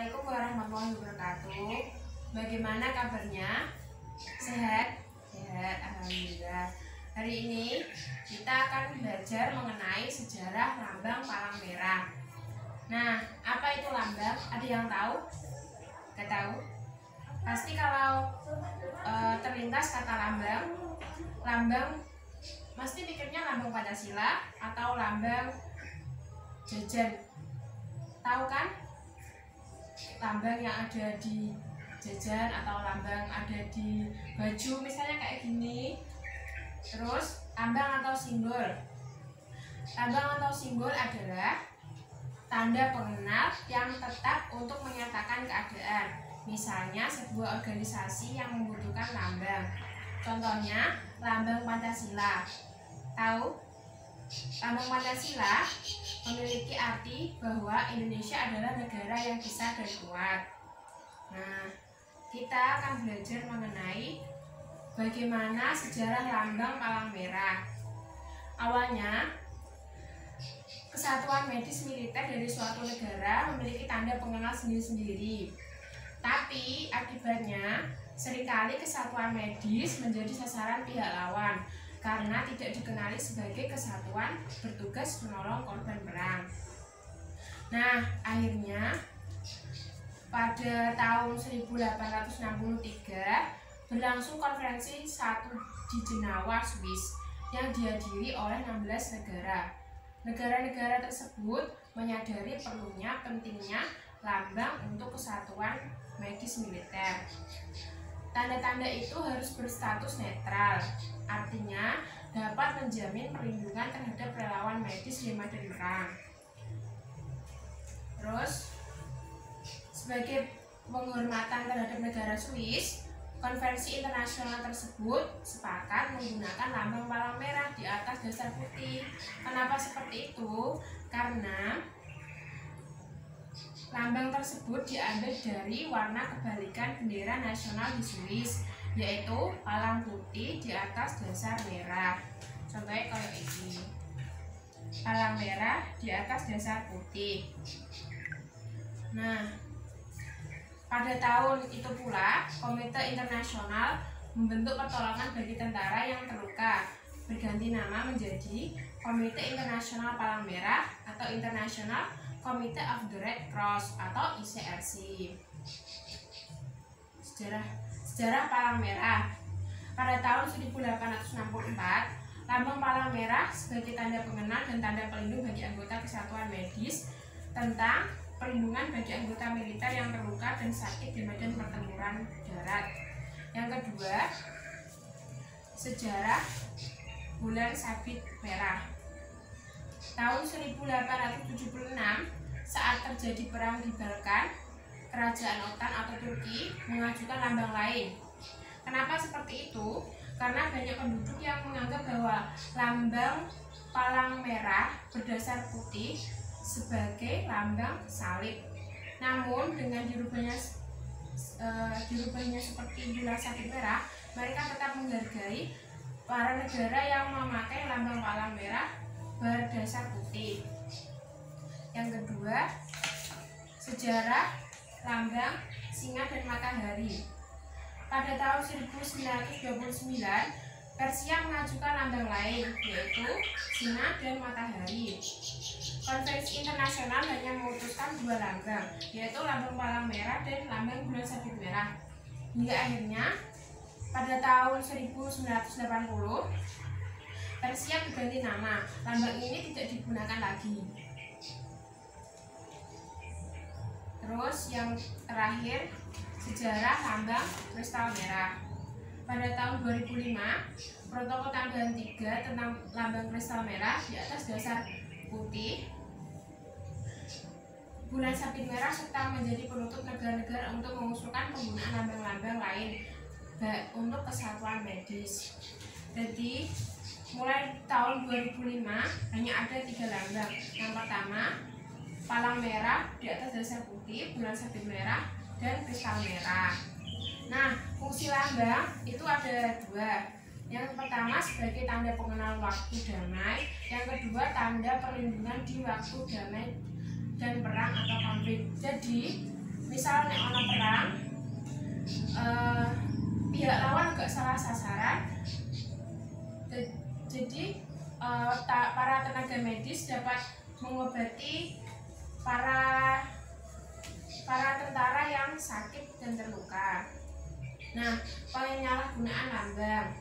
Assalamualaikum warahmatullahi wabarakatuh. Bagaimana kabarnya? Sehat? Sehat, alhamdulillah. Hari ini kita akan belajar mengenai sejarah lambang palang merah. Nah, apa itu lambang? Ada yang tahu? Gak tahu? Pasti kalau terlintas kata lambang pasti pikirnya lambang Pancasila atau lambang jajan. Tahu kan? Lambang yang ada di jajan atau lambang ada di baju misalnya kayak gini. Terus lambang atau simbol. Lambang atau simbol adalah tanda pengenal yang tetap untuk menyatakan keadaan. Misalnya sebuah organisasi yang membutuhkan lambang. Contohnya lambang Pancasila. Tahu? Lambang Pancasila memiliki arti bahwa Indonesia adalah negara yang besar dan kuat. Nah, kita akan belajar mengenai bagaimana sejarah lambang palang merah. Awalnya, kesatuan medis militer dari suatu negara memiliki tanda pengenal sendiri-sendiri. Tapi akibatnya, seringkali kesatuan medis menjadi sasaran pihak lawan karena tidak dikenali sebagai kesatuan bertugas menolong korban perang. Nah, akhirnya pada tahun 1863 berlangsung konferensi 1 di Jenewa, Swiss yang dihadiri oleh 16 negara. Negara-negara tersebut menyadari pentingnya lambang untuk kesatuan medis militer. Tanda-tanda itu harus berstatus netral, artinya dapat menjamin perlindungan terhadap relawan medis di medan perang. Terus, sebagai penghormatan terhadap negara Swiss, konvensi internasional tersebut sepakat menggunakan lambang palang merah di atas dasar putih. Kenapa seperti itu? Karena lambang tersebut diambil dari warna kebalikan bendera nasional di Swiss, yaitu palang putih di atas dasar merah. Contohnya kayak ini, palang merah di atas dasar putih. Nah, pada tahun itu pula Komite Internasional membentuk pertolongan bagi tentara yang terluka, berganti nama menjadi Komite Internasional Palang Merah atau International Committee of the Red Cross atau ICRC. Sejarah palang merah. Pada tahun 1864, lambang palang merah sebagai tanda pengenal dan tanda pelindung bagi anggota kesatuan medis tentang perlindungan bagi anggota militer yang terluka dan sakit di medan pertempuran darat. Yang kedua, sejarah bulan sabit merah. Tahun 1876, saat terjadi perang di Balkan, kerajaan Ottoman atau Turki mengajukan lambang lain. Kenapa seperti itu? Karena banyak penduduk yang menganggap bahwa lambang palang merah berdasar putih sebagai lambang salib. Namun dengan dirubahnya seperti bulan sabit merah, mereka tetap menghargai para negara yang memakai lambang palang merah berdasar putih. Yang kedua, sejarah lambang singa dan matahari. Pada tahun 1929, Persia mengajukan lambang lain, yaitu singa dan matahari. Konvensi internasional hanya memutuskan dua lambang, yaitu lambang palang merah dan lambang bulan sabit merah. Hingga akhirnya pada tahun 1980 Persia berganti nama, lambang ini tidak digunakan lagi. Terus yang terakhir, sejarah lambang kristal merah. Pada tahun 2005, protokol tambahan 3 tentang lambang kristal merah di atas dasar putih, bulan sabit merah serta menjadi penutup negara-negara untuk mengusulkan penggunaan lambang-lambang lain untuk kesatuan medis. Jadi mulai tahun 2005 hanya ada 3 lambang. Yang pertama, palang merah di atas dasar putih, bulan sabit merah, dan kristal merah. Nah, fungsi lambang itu ada 2. Yang pertama sebagai tanda pengenal waktu damai, yang kedua tanda perlindungan di waktu damai dan perang atau konflik. Jadi misal nek ana perang, pihak lawan gak salah sasaran, jadi para tenaga medis dapat mengobati para tentara yang sakit dan terluka. Nah, penyalahgunaan lambang.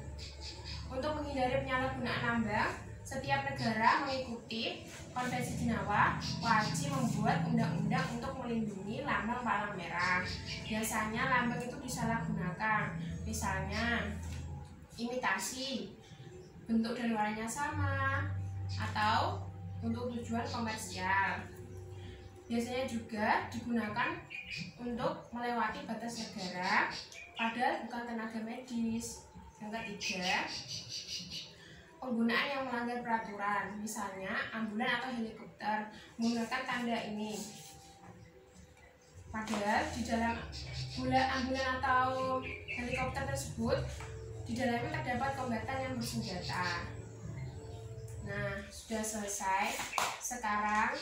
Untuk menghindari penyalahgunaan lambang, setiap negara mengikuti Konvensi Jenewa wajib membuat undang-undang untuk melindungi lambang palang merah. Biasanya lambang itu disalahgunakan, misalnya imitasi, bentuk dan warnanya sama, atau untuk tujuan komersial. Biasanya juga digunakan untuk melewati batas negara, padahal bukan tenaga medis. Yang ketiga, penggunaan yang melanggar peraturan, misalnya ambulan atau helikopter menggunakan tanda ini. Padahal di dalam ambulan atau helikopter tersebut, di dalamnya terdapat kombatan yang bersenjata. Nah, sudah selesai. Sekarang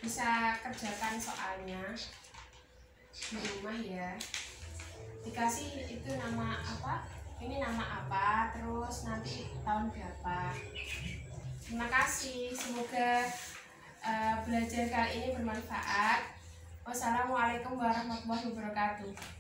bisa kerjakan soalnya di rumah ya. Dikasih itu nama apa? Ini nama apa, terus nanti tahun berapa. Terima kasih, semoga belajar kali ini bermanfaat. Wassalamualaikum warahmatullahi wabarakatuh.